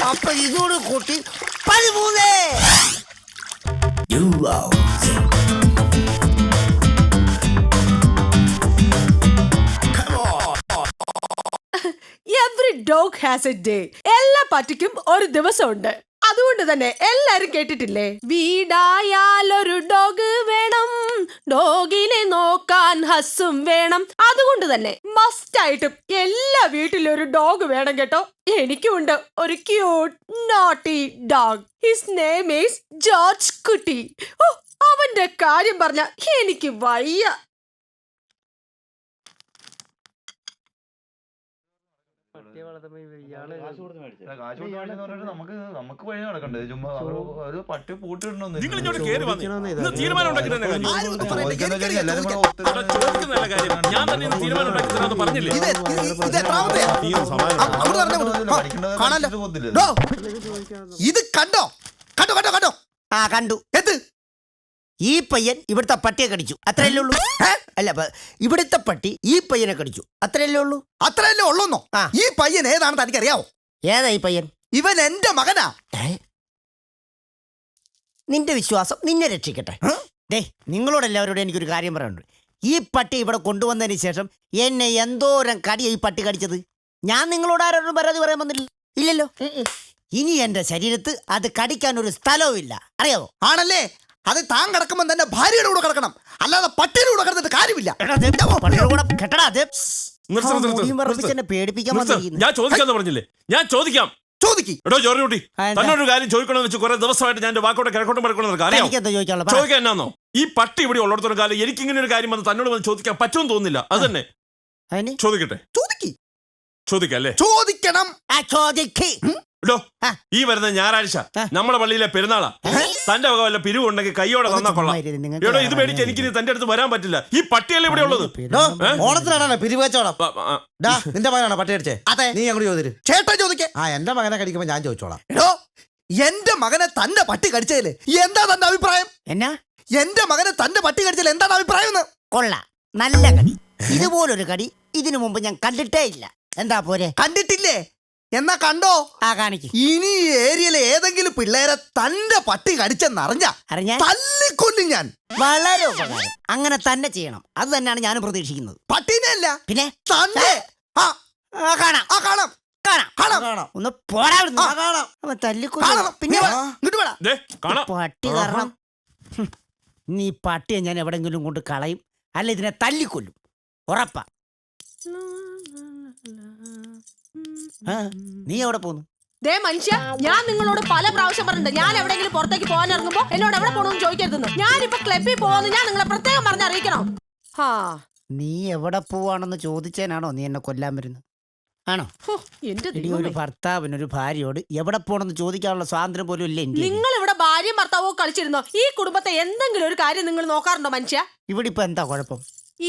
അപ്പൊ ഇതോട് കൂട്ടി 13. Every dog has A day. എല്ലാ പട്ടിക്കും ഒരു ദിവസമുണ്ട്. അതുകൊണ്ട് തന്നെ എല്ലാരും കേട്ടിട്ടില്ലേ, വീടായാലൊരു ഡോഗ് വേണം, ഡോഗിനെ നോക്കാൻ ഹസ്സും വേണം. അതുകൊണ്ട് തന്നെ മസ്റ്റ് ആയിട്ടും എല്ലാ വീട്ടിലും ഒരു ഡോഗ് വേണം കേട്ടോ. എനിക്കുണ്ട് ഒരു cute naughty dog. His name is George കുട്ടി. ഓ, അവന്റെ കാര്യം പറഞ്ഞ എനിക്ക് വയ്യ. നമുക്ക് വഴി നടക്കണ്ടേ? ചുമ്മാ ഒരു പട്ടി പൂട്ടിടണമെന്ന് നിങ്ങൾ ഇങ്ങോട്ട് കേറി വന്നേ. ഇന്ന് തീരുമാനം ഉണ്ടാക്കുന്ന കാര്യം ചോദിക്കുന്നതല്ല കാര്യം. ഞാൻ തന്നെ ഇന്ന് തീരുമാനം ഉണ്ടാക്കി തരാമെന്ന് പറഞ്ഞില്ലേ? ഇത് കണ്ടോ? ആ കണ്ടു. ഈ പയ്യൻ ഇവിടുത്തെ പട്ടിയെ കടിച്ചു, അത്രയല്ലേ ഉള്ളൂ. അല്ല, ഇവിടുത്തെ പട്ടി ഈ പയ്യനെ കടിച്ചു, അത്രയല്ലേ ഉള്ളൂ. അത്രയല്ലേ ഉള്ളൂന്നോ? ഈ പയ്യൻ ഏതാണെന്ന് തനിക്കറിയാവോ? ഏതാ ഈ പയ്യൻ? ഇവൻ എന്റെ മകനാ. നിന്റെ വിശ്വാസം നിന്നെ രക്ഷിക്കട്ടെ. നിങ്ങളോടെല്ലാവരോടും എനിക്കൊരു കാര്യം പറയാനുണ്ട്. ഈ പട്ടി ഇവിടെ കൊണ്ടുവന്നതിന് ശേഷം എന്നെ എന്തോരം കടിയാ ഈ പട്ടി കടിച്ചത്. ഞാൻ നിങ്ങളോട് ആരോടും പരാതി പറയാൻ വന്നില്ല. ഇല്ലല്ലോ. ഇനി എന്റെ ശരീരത്ത് അത് കടിക്കാൻ ഒരു സ്ഥലവും ഇല്ല, അറിയാവോ? ആണല്ലേ? അത് താൻ കിടക്കുമ്പോൾ തന്നെ ഭാര്യയുടെ കൂടെ കിടക്കണം, അല്ലാതെ പട്ടിയുടെ കൂടെ കിടന്നിട്ട് കാര്യമില്ല. പേടിപ്പിക്കാൻ ഞാൻ ചോദിക്കാന്ന് പറഞ്ഞില്ലേ? ഞാൻ ചോദിക്കാം. എടോ ജോർജ്, തന്നോടൊരു കാര്യം ചോദിക്കണമെന്ന് വെച്ച് കുറെ ദിവസമായിട്ട് ഞാൻ വാക്കോട്ടെ കിഴക്കോട്ടും പടക്കണമെന്ന് ചോദിക്കാൻ എന്നാന്നോ? ഈ പട്ടി ഇവിടെ ഉള്ളിടത്തോളം കാലം എനിക്ക് ഇങ്ങനെ ഒരു കാര്യം വന്ന് തന്നോട് വന്ന് ചോദിക്കാൻ പറ്റുമെന്ന് തോന്നുന്നില്ല. അത് തന്നെ ചോദിക്കട്ടെ. ചോദിക്കല്ലേ? ചോദിക്കണം. എടോ ഈ വരുന്ന ഞായറാഴ്ച നമ്മുടെ പള്ളിയിലെ പെരുന്നാളാ. തന്റെ വക വല്ല പിരിവുണ്ടെങ്കിൽ കൈയോടെ തന്നാ കൊള്ളാം. എടോ ഇത് മേടിച്ച് എനിക്ക് തന്റെ അടുത്ത് വരാൻ പറ്റില്ല. ഈ പട്ടിയല്ലേ ഇവിടെ ഉള്ളത്. ഓണത്തിനാണോ പിരിവച്ചോളാം? നിന്റെ മകനാണോ പട്ടി അടിച്ചേ? അതെ. നീ അങ്ങോട്ട് ചോദിച്ചു. ചേട്ടാ ചോദിക്കേ. എന്റെ മകനെ കടിക്കുമ്പോ ഞാൻ ചോദിച്ചോളാം. എടോ എന്റെ മകനെ തന്റെ പട്ടി കടിച്ചതില് എന്താ തന്റെ അഭിപ്രായം? എന്നാ എന്റെ മകനെ തന്റെ പട്ടി കടിച്ചതിൽ എന്താണ് അഭിപ്രായം? കൊള്ള നല്ല കടി. ഇതുപോലൊരു കടി ഇതിനു മുമ്പ് ഞാൻ കണ്ടിട്ടേ ഇല്ല. എന്താ പോരെ? കണ്ടിട്ടില്ലേ? എന്നാ കണ്ടോ? കാണിക്ക്. ഇനി ഈ ഏരിയയിലെ ഏതെങ്കിലും പിള്ളേരെ തന്റെ പട്ടി കടിച്ചെന്നറിഞ്ഞ അറിഞ്ഞാ തല്ലിക്കൊല്ലും ഞാൻ. വളരെ ഉപകാരം. അങ്ങനെ തന്നെ ചെയ്യണം. അത് തന്നെയാണ് ഞാനും പ്രതീക്ഷിക്കുന്നത്. പട്ടീനെ അല്ല പിന്നെ തന്നെ. കാണാം കാണാം കാണാം കാണാം. ഒന്ന് പോരാ കാണാം. തല്ലിക്കൊല്ലും. പിന്നെ ഇങ്ങോട്ട് വേണം. ദേ, കാണാം. പട്ടി കാരണം നീ പട്ടിയെ ഞാൻ എവിടെങ്കിലും കൊണ്ട് കളയും, അല്ല ഇതിനെ തല്ലിക്കൊല്ലും. ഉറപ്പാ. നീ എവിടെ പോന്നു? ദേ മനുഷ്യ, ഞാൻ നിങ്ങളോട് പല പ്രാവശ്യം പറഞ്ഞിട്ടുണ്ട്, ഞാൻ എവിടെയെങ്കിലും പുറത്തേക്ക് പോകാൻ ഇറങ്ങുമ്പോ എന്നോട് എവിടെ പോകണമെന്ന് ചോദിക്കരുതെന്ന്. ഞാനിപ്പോ ക്ലബിൽ പോകുന്നു, ഞാൻ നിങ്ങളെ പ്രത്യേകം പറഞ്ഞറിയിക്കണം. നീ എവിടെ പോവാണെന്ന് ചോദിച്ചേനാണോ നീ എന്നെ കൊല്ലാൻ വരുന്നത്? ആണോ? എന്റെ ഒരു ഭർത്താവിനൊരു ഭാര്യയോട് എവിടെ പോണെന്ന് ചോദിക്കാനുള്ള സ്വാതന്ത്ര്യം പോലും ഇല്ല ഇന്ത്യയിൽ. നിങ്ങൾ ഇവിടെ ഭാര്യയും ഭർത്താവോ കളിച്ചിരുന്നോ? ഈ കുടുംബത്തെ എന്തെങ്കിലും ഒരു കാര്യം നിങ്ങൾ നോക്കാറുണ്ടോ മനുഷ്യ? ഇവിടെ ഇപ്പൊ എന്താ കുഴപ്പം?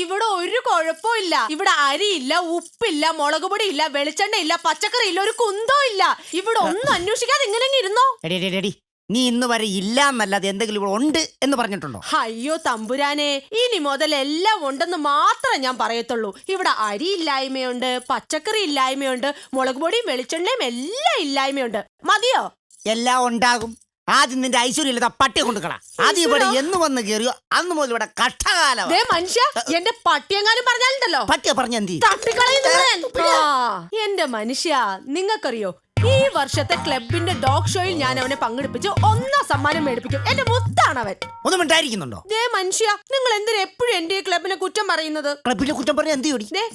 ഇവിടെ ഒരു കുഴപ്പമില്ല. ഇവിടെ അരിയില്ല, ഉപ്പില്ല, മുളക് പൊടി ഇല്ല, വെളിച്ചെണ്ണ ഇല്ല, പച്ചക്കറി ഇല്ല, ഒരു കുന്തോ ഇല്ല. ഇവിടെ ഒന്നും അന്വേഷിക്കാതെ ഇങ്ങനെ ഇരുന്നോ? എടി നീ ഇന്ന് വരെ ഇല്ല എന്നല്ലാതെ എന്തെങ്കിലും ഇവിടെ ഉണ്ട് എന്ന് പറഞ്ഞിട്ടുണ്ടോ? അയ്യോ തമ്പുരാനെ, ഇനി മുതൽ എല്ലാം ഉണ്ടെന്ന് മാത്രമേ ഞാൻ പറയത്തുള്ളൂ. ഇവിടെ അരി ഇല്ലായ്മയുണ്ട്, പച്ചക്കറി ഇല്ലായ്മയുണ്ട്, മുളക് പൊടിയും വെളിച്ചെണ്ണയും എല്ലാം ഇല്ലായ്മയുണ്ട്. മതിയോ? എല്ലാം ഉണ്ടാകും. ആദ്യം നിന്റെ ഐശ്വര്യമില്ലാത്ത പട്ടിയെ കൊണ്ടുക്കളാ. ആദ്യം ഇവിടെ എന്ന് വന്ന് കയറിയോ അന്ന് മുതൽ ഇവിടെ കഷ്ടകാലം. മനുഷ്യ, എന്റെ പട്ടിയെങ്ങാനും പറഞ്ഞാലുണ്ടല്ലോ പട്ടിയെ പറഞ്ഞ എന്ത് എന്റെ മനുഷ്യ, നിങ്ങൾക്കറിയോ ഈ വർഷത്തെ ക്ലബിന്റെ ഡോഗ് ഷോയിൽ ഞാൻ അവനെ പങ്കെടുപ്പിച്ച് 1 സമ്മാനം മേടിപ്പിക്കും. എന്റെ മുത്താണ് അവൻ. ഒന്നും മിണ്ടായിരിക്കുന്നുണ്ടോ? മനുഷ്യ, നിങ്ങൾ എന്തിനാ എപ്പോഴും എന്റെ ഈ ക്ലബിനെ കുറ്റം പറയുന്നത്? ക്ലബിലെ കുറ്റം പറഞ്ഞ എന്ത് ചെയ്യും?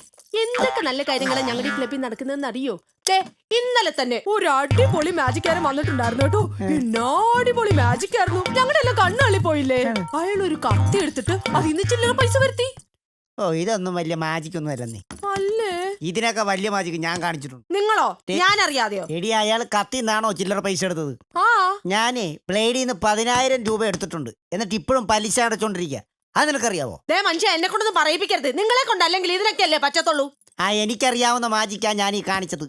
എന്തൊക്കെ നല്ല കാര്യങ്ങളാണ് ഞങ്ങളുടെ ഈ ക്ലബിൽ നടക്കുന്നതെന്ന് അറിയോ? ഇന്നലെ തന്നെ ഒരു അടിപൊളി മാജിക്കാരൻ വന്നിട്ടുണ്ടായിരുന്നു കേട്ടോ. എന്നാ അടിപൊളി മാജിക്കായിരുന്നു. ഞങ്ങളുടെ എല്ലാം കണ്ണള്ളി പോയില്ലേ? അയാൾ ഒരു കത്തി എടുത്തിട്ട് അതിന്ന് ചില്ലറ പൈസ വരുത്തി. ഓ, ഇതൊന്നും വലിയ മാജിക് ഒന്നും അല്ലെന്നേ. അല്ലേ? ഇതിനൊക്കെ വലിയ മാജിക് ഞാൻ കാണിച്ചിട്ടുണ്ട്. നിങ്ങളോ? ഞാൻ അറിയാതെയോ? എടി, അയാൾ കത്തിന്നാണോ ചില്ലറ പൈസ എടുത്തത്? ഞാനേ ബ്ലേഡിന്ന് 10,000 രൂപ എടുത്തിട്ടുണ്ട്. എന്നിട്ട് ഇപ്പോഴും പലിശ അടച്ചോണ്ടിരിക്കുക. അത് നിനക്കറിയാവോ? മനുഷ്യ, എന്നെ കൊണ്ടൊന്നും പറയിപ്പിക്കരുത്. നിങ്ങളെ കൊണ്ട് അല്ലെങ്കിൽ ഇതിനൊക്കെ അല്ലേ പറ്റത്തുള്ളൂ. എനിക്കറിയാവുന്ന മാജിക്കാ ഞാൻ ഈ കാണിച്ചത്.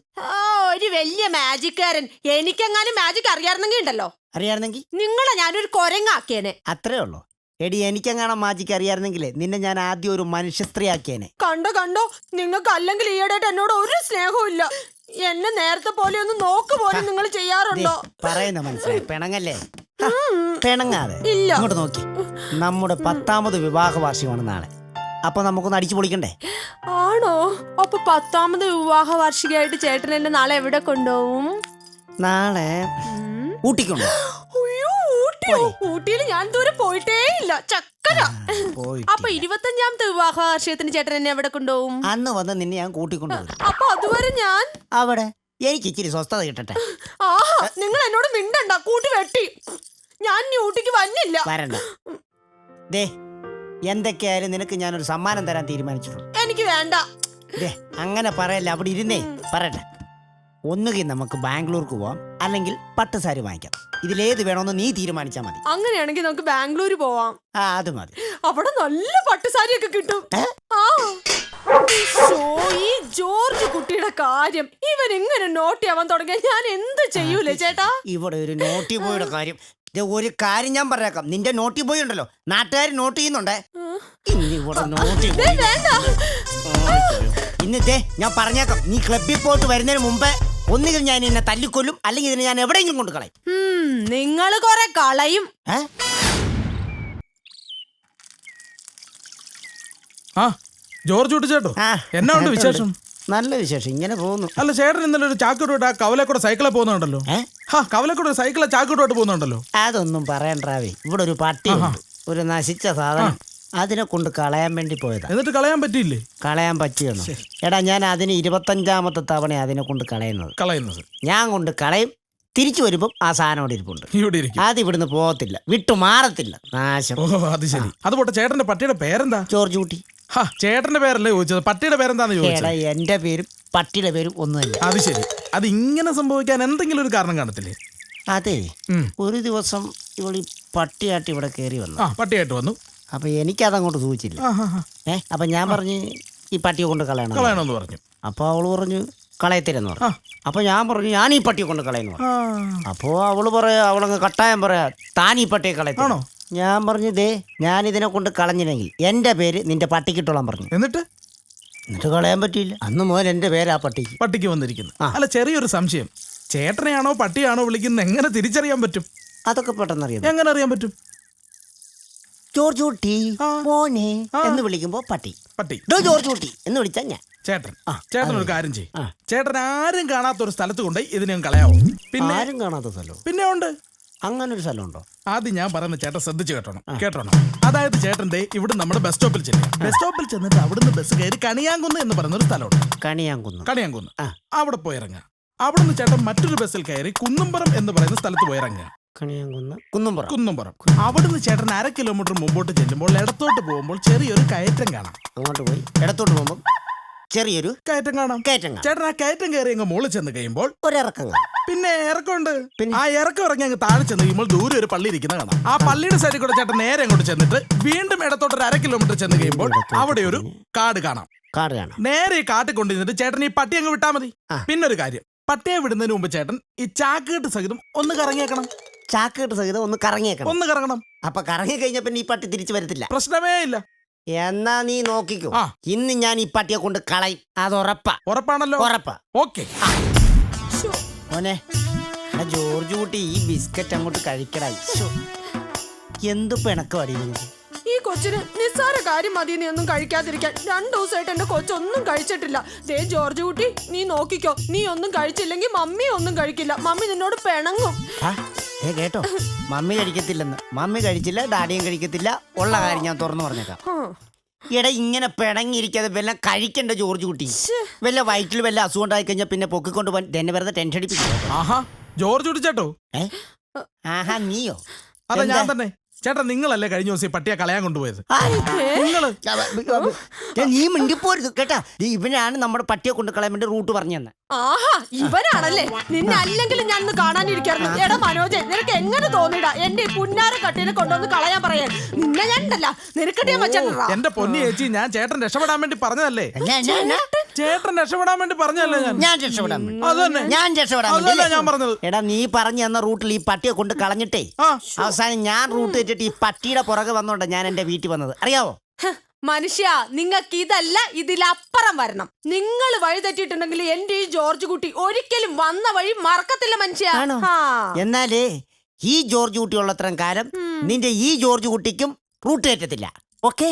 ഒരു വലിയ മാജിക്കാരൻ. എനിക്കെങ്ങാനും മാജിക് അറിയാറുന്നെങ്കിൽ ഉണ്ടല്ലോ, അറിയായിരുന്നെങ്കിൽ നിങ്ങളെ ഞാനൊരു കൊരങ്ങാക്കിയേനെ. അത്രേ ഉള്ളൂ. എടി, എനിക്കെങ്ങാനും മാജിക്ക് അറിയായിരുന്നെങ്കിലേ നിന്നെ ഞാൻ ആദ്യം ഒരു മനുഷ്യ സ്ത്രീ ആക്കിയേനെ. കണ്ടോ, നിങ്ങൾക്ക് അല്ലെങ്കിൽ ഈയിടെയായിട്ട് എന്നോട് ഒരു സ്നേഹവും ഇല്ല. എന്നെ നേരത്തെ പോലെ ഒന്ന് നോക്ക് പോലും നിങ്ങൾ ചെയ്യാറുണ്ടോ? പറയുന്ന മനസ്സിലായി. പിണങ്ങല്ലേ? പിണങ്ങാതെ ഇല്ല. ഇങ്ങോട്ട് നോക്കി. നമ്മുടെ 10ാമത് വിവാഹ വാർഷികമാണ് നാളെ. അപ്പൊ നമുക്കൊന്ന് അടിച്ചു പൊളിക്കണ്ടേ? ആണോ? അപ്പൊ 10ാമത് വിവാഹ വാർഷികമായിട്ട് ചേട്ടൻ എന്നെ നാളെ എവിടെ കൊണ്ടുപോകും? നാളെ ഊട്ടിക്കൊണ്ടോ? ഊട്ടിയിൽ ഞാൻ ദൂരെ പോയിട്ടേ ഇല്ല. ചക്കര. അപ്പൊ 25ാമത്തെ വിവാഹ വാർഷികത്തിന് ചേട്ടൻ എന്നെ എവിടെ കൊണ്ടുപോകും? അന്ന് വന്ന് നിന്നെ ഞാൻ കൂട്ടിക്കൊണ്ടുപോകും. അപ്പൊ അതുവരെ ഞാൻ അവിടെ എനിക്ക് ഇച്ചിരി സ്വസ്ഥത കിട്ടട്ടെ. നിങ്ങൾ എന്നോട് മിണ്ടണ്ട. കൂട്ടി വെട്ടി. ഞാൻ ഊട്ടിക്ക് വന്നില്ല. വരണ്ട. ദേ, എന്തൊക്കെയായാലും നിനക്ക് ഞാനൊരു സമ്മാനം തരാൻ തീരുമാനിച്ചിട്ടുണ്ട്. എനിക്ക് വേണ്ട. അങ്ങനെ പറയല്ല, അവിടെ ഇരുന്നേ പറയട്ടെ. ഒന്നുകിൽ നമുക്ക് ബാംഗ്ലൂർക്ക് പോവാം, അല്ലെങ്കിൽ പട്ടുസാരി വാങ്ങിക്കാം. ഇതിലേത് വേണമെന്ന് നീ തീരുമാനിച്ചാൽ മതി. അങ്ങനെയാണെങ്കിൽ നമുക്ക് ബാംഗ്ലൂർ പോവാം. അത് മതി. അവിടെ നല്ല പട്ടുസാരിയൊക്കെ കിട്ടും. ഈ ജോർജ് കുട്ടിയുടെ കാര്യം ഇവൻ എങ്ങനെ നോട്ടി ആവാൻ തുടങ്ങിയ ഞാൻ എന്ത് ചെയ്യൂലേ ചേട്ടാ? ഇവിടെ ഒരു നോട്ടി ബോയുടെ കാര്യം. ഒരു കാര്യം ഞാൻ പറഞ്ഞേക്കാം. നിന്റെ നോട്ടി ബോയ് ഉണ്ടല്ലോ, നാട്ടുകാർ നോട്ട് ചെയ്യുന്നുണ്ടേ. ഇന്നിവിടെ നോട്ടി ഇന്നത്തെ ഞാൻ പറഞ്ഞേക്കാം. നീ ക്ലബിൽ പോയിട്ട് വരുന്നതിന് മുമ്പേ ഒന്നുകിൽ ഞാൻ എന്നെ തല്ലിക്കൊല്ലും, അല്ലെങ്കിൽ ഇതിനെ ഞാൻ എവിടെയെങ്കിലും കൊണ്ട് കളയും. നിങ്ങൾ കൊറേ കളയും. ജോർജ് കുട്ടി ചേട്ടോ, എന്നാ ഉണ്ട് വിശേഷം? നല്ല വിശേഷം, ഇങ്ങനെ പോകുന്നു. അല്ല, ചേട്ടൻ ഇന്നലെ ഒരു ചാക്കോട്ട് ആ കവലക്കൂടെ സൈക്കിളെ പോകുന്നുണ്ടല്ലോ. കവലക്കൂടെ സൈക്കിളെ ചാക്കോട്ട് പോകുന്നുണ്ടല്ലോ. അതൊന്നും പറയണ്ടാവേ. ഇവിടെ ഒരു പട്ടി, ഒരു നശിച്ച സാധനം, അതിനെ കൊണ്ട് കളയാൻ വേണ്ടി പോയതാ. എന്നിട്ട് കളയാൻ പറ്റിയില്ലേ? കളയാൻ പറ്റിയെന്നോ? എടാ, ഞാൻ അതിന് 25ാമത്തെ തവണ അതിനെ കൊണ്ട് കളയുന്നത്. ഞാൻ കൊണ്ട് കളയും, തിരിച്ചു വരുമ്പം ആ സാധനം ഇവിടെ ഇരിപ്പുണ്ട്. അത് ഇവിടുന്ന് പോകത്തില്ല, വിട്ടു മാറത്തില്ല. നാശം. അത് ശരി. അതുപോട്ടെ, ചേട്ടന്റെ പട്ടിയുടെ പേരെന്താ? ജോർജ് കുട്ടി. ചേട്ടന്റെ പേരല്ലേ ചോദിച്ചത്, പട്ടിയുടെ പേരെന്താന്ന് ചോദിച്ചത്? എന്റെ പേരും പട്ടിയുടെ പേരും ഒന്നുമില്ല. അത് ശരി. അത് ഇങ്ങനെ സംഭവിക്കാൻ എന്തെങ്കിലും ഒരു കാരണം കാണത്തില്ലേ? അതെ, ഉം. ഒരു ദിവസം ഇവളി പട്ടിയായിട്ട് ഇവിടെ കയറി വന്നു. ആ പട്ടിയായിട്ട് വന്നു. അപ്പൊ എനിക്കതങ്ങോട്ട് സൂചിച്ചില്ല. അപ്പൊ ഞാൻ പറഞ്ഞു ഈ പട്ടിയെ കൊണ്ട് കളയണം. കളയണമെന്ന് പറഞ്ഞു. അപ്പൊ അവള് പറഞ്ഞു കളയത്തില്ലെന്ന് പറഞ്ഞു. അപ്പൊ ഞാൻ പറഞ്ഞു ഞാൻ ഈ പട്ടിയെ കൊണ്ട് കളയുന്നു പറഞ്ഞു. അപ്പോ അവളങ്ങ് കട്ടായം പറയാ താൻ ഈ പട്ടിയെ കളയത്താണോ? ഞാൻ പറഞ്ഞു ദേ ഞാൻ ഇതിനെ കൊണ്ട് കളഞ്ഞില്ലെങ്കിൽ എന്റെ പേര് നിന്റെ പട്ടിക്കിട്ടോളാൻ പറഞ്ഞു. എന്നിട്ട് കളയാൻ പറ്റിയില്ല. അന്ന് മുതൽ എന്റെ പേര് ആ പട്ടിക്ക് വന്നിരിക്കുന്നു. അല്ല, ചെറിയൊരു സംശയം, ചേട്ടനെയാണോ പട്ടിയാണോ വിളിക്കുന്നത് എങ്ങനെ തിരിച്ചറിയാൻ പറ്റും? അതൊക്കെ പെട്ടെന്ന് അറിയാം. എങ്ങനെ അറിയാൻ പറ്റും? ജോർജ് കുട്ടി മോനെ എന്ന് വിളിക്കുമ്പോ പട്ടി ജോർജ് കുട്ടി എന്ന് വിളിച്ചാ ഞാൻ ചേട്ടൻ ഒരു കാര്യം ചെയ്യും. ചേട്ടൻ ആരും കാണാത്ത ഒരു സ്ഥലത്ത് കൊണ്ട് ഇതിനെ കളയാവോ? പിന്നെ ആരും കാണാത്ത സ്ഥലം പിന്നെ ഉണ്ട്. അങ്ങനെ ഒരു സ്ഥലമുണ്ടോ? ആദ്യം ഞാൻ പറയുന്ന ചേട്ടൻ ശ്രദ്ധിച്ച് കേട്ടോണം. അതായത് ചേട്ടൻ ദേ ഇവിടെ നമ്മുടെ ബസ് സ്റ്റോപ്പിൽ ചെന്നിട്ട് അവിടുന്ന് ബസ് കയറി കണിയാങ്കുന്ന് എന്ന് പറയുന്ന ഒരു സ്ഥലമുണ്ട്. കണിയാങ്കുന്ന് അവിടെ പോയി ഇറങ്ങുക. അവിടുന്ന് ചേട്ടൻ മറ്റൊരു ബസ്സിൽ കയറി കുന്നുംപുറം എന്ന് പറയുന്ന സ്ഥലത്ത് പോയി ഇറങ്ങുക. കുന്നുംപുറം. അവിടുന്ന് ചേട്ടൻ 1/2 കിലോമീറ്റർ മുമ്പോട്ട് ചെല്ലുമ്പോൾ ഇടത്തോട്ട് പോകുമ്പോൾ ചെറിയൊരു കയറ്റം കാണാം. അങ്ങോട്ട് പോയി ഇടത്തോട്ട് പോകുമ്പോൾ ചെറിയൊരു കയറ്റം കാണാം. ചേട്ടൻ ആ കയറ്റം കയറി അങ്ങ് മുകളിൽ ചെന്ന് കഴിയുമ്പോൾ ഒരിറക്കം. പിന്നെ ഇറക്കമുണ്ട്. ആ ഇറക്കം ഇറങ്ങി അങ്ങ് താഴെ ചെന്ന് കഴിയുമ്പോൾ ദൂരെ ഒരു പള്ളി ഇരിക്കുന്ന കാണാം. ആ പള്ളിയുടെ സൈഡിൽ കൂടെ ചേട്ടൻ നേരെ അങ്ങോട്ട് ചെന്നിട്ട് വീണ്ടും ഇടത്തോട്ട് 1/2 കിലോമീറ്റർ ചെന്ന് കഴിയുമ്പോൾ അവിടെ ഒരു കാട് കാണാം. നേരെ ഈ കാട്ടിൽ കൊണ്ടുവന്നിട്ട് ചേട്ടൻ ഈ പട്ടി അങ്ങ് വിട്ടാൽ മതി. പിന്നൊരു കാര്യം, പട്ടിയെ വിടുന്നതിന് മുമ്പ് ചേട്ടൻ ഈ ചാക്കുകെട്ട് സഹിതം ഒന്ന് കറങ്ങിയേക്കണം. ചാക്കുകെട്ട് സഹിതം ഒന്ന് കറങ്ങണം. അപ്പൊ കറങ്ങി കഴിഞ്ഞ പിന്നെ ഈ പട്ടി തിരിച്ചു വരത്തില്ല. പ്രശ്നമേ ഇല്ല. എന്നാ നീ നോക്കിക്കോ, ഇന്ന് ഞാൻ ഈ പട്ടിയെ കൊണ്ട് കളയും. അത് ഉറപ്പാണല്ലോ? ഉറപ്പാ. ഓക്കെ മോനെ, ജോർജ് കുട്ടി ഈ ബിസ്ക്കറ്റ് അങ്ങോട്ട് കഴിക്കടായി. എന്തു പിണക്കം അടിയുന്നത്? ഈ കൊച്ചിന് നിസ്സാര കാര്യം മതി നീ ഒന്നും കഴിക്കാതിരിക്കാൻ. 2 ദിവസമായിട്ട് എന്റെ കൊച്ചൊന്നും കഴിച്ചിട്ടില്ല. ദേ ജോർജ് കുട്ടി, നീ നോക്കിക്കോ, നീ ഒന്നും കഴിച്ചില്ലെങ്കിൽ മമ്മി ഒന്നും കഴിക്കില്ല. മമ്മി നിന്നോട് പിണങ്ങും. കേട്ടോ, മമ്മി കഴിക്കത്തില്ലെന്ന്. മമ്മി കഴിച്ചില്ല, ഡാഡിയും കഴിക്കത്തില്ല. ഉള്ള കാര്യം ഞാൻ തുറന്നു പറഞ്ഞേക്കാം. എടാ, ഇങ്ങനെ പിണങ്ങിയിരിക്കാതെ വല്ല കഴിക്കണ്ട ജോർജ് കുട്ടി. വല്ല വയറ്റിൽ വല്ല അസുഖം ഉണ്ടായി കഴിഞ്ഞാൽ പിന്നെ പൊക്കിക്കൊണ്ട് പോകാൻ തന്നെ വെറുതെ ടെൻഷൻ അടിപ്പിക്കും. ജോർജ് കുട്ടി ചേട്ടോ? ആഹാ, നീയോ? അതെ, ഞാൻ തന്നെ. ചേട്ടാ, നിങ്ങളല്ലേ കഴിഞ്ഞ ദിവസം പട്ടിയെ കളയാൻ കൊണ്ടുപോയത്? നീ മിണ്ടിപ്പോരുത് കേട്ടാ. ഇവനാണ് നമ്മുടെ പട്ടിയെ കൊണ്ട് കളയാൻ വേണ്ടി റൂട്ട് പറഞ്ഞു തന്നെ. ആഹാ, ഇവനാണല്ലേ. നിന്നെ അല്ലെങ്കിലും ഞാൻ കാണാനിരിക്കാറുണ്ട്. എടാ മനോജ്, നിനക്ക് എങ്ങനെ തോന്നിടാ എന്റെ ഈ പുന്നാര കട്ടീനെ കൊണ്ടുവന്ന് കളയാൻ പറയാൻ? നിന്നെ ഞാൻ ഉണ്ടല്ല നിനക്കിട്ടേ വെച്ചാ. എന്റെ പൊന്നി ചേച്ചി, ഞാൻ ചേട്ടൻ രക്ഷപ്പെടാൻ വേണ്ടി പറഞ്ഞതല്ലേ? ചേട്ടൻ രക്ഷപ്പെടാൻ വേണ്ടി പറഞ്ഞതല്ലേ? ഞാൻ രക്ഷപ്പെടാൻ ഞാൻ പറഞ്ഞത്. എടാ, നീ പറഞ്ഞു തന്ന റൂട്ടിൽ ഈ പട്ടിയെ കൊണ്ട് കളഞ്ഞിട്ടേ അവസാനം ഞാൻ റൂട്ട് വെച്ചിട്ട് ഈ പട്ടിയുടെ പുറകെ വന്നോണ്ടാ ഞാൻ എന്റെ വീട്ടിൽ വന്നത്. അറിയാവോ മനുഷ്യ, നിങ്ങൾക്ക് ഇതല്ല ഇതിലപ്പുറം വരണം. നിങ്ങൾ വഴി തെറ്റിയിട്ടുണ്ടെങ്കിൽ എന്റെ ഈ ജോർജ് കുട്ടി ഒരിക്കലും വന്ന വഴി മറക്കത്തില്ല മനുഷ്യ. എന്നാലേ ഈ ജോർജ് കുട്ടി ഉള്ളത്രയും കാലം നിന്റെ ഈ ജോർജ് കുട്ടിക്കും റൂട്ട് തെറ്റത്തില്ല. ഓക്കെ.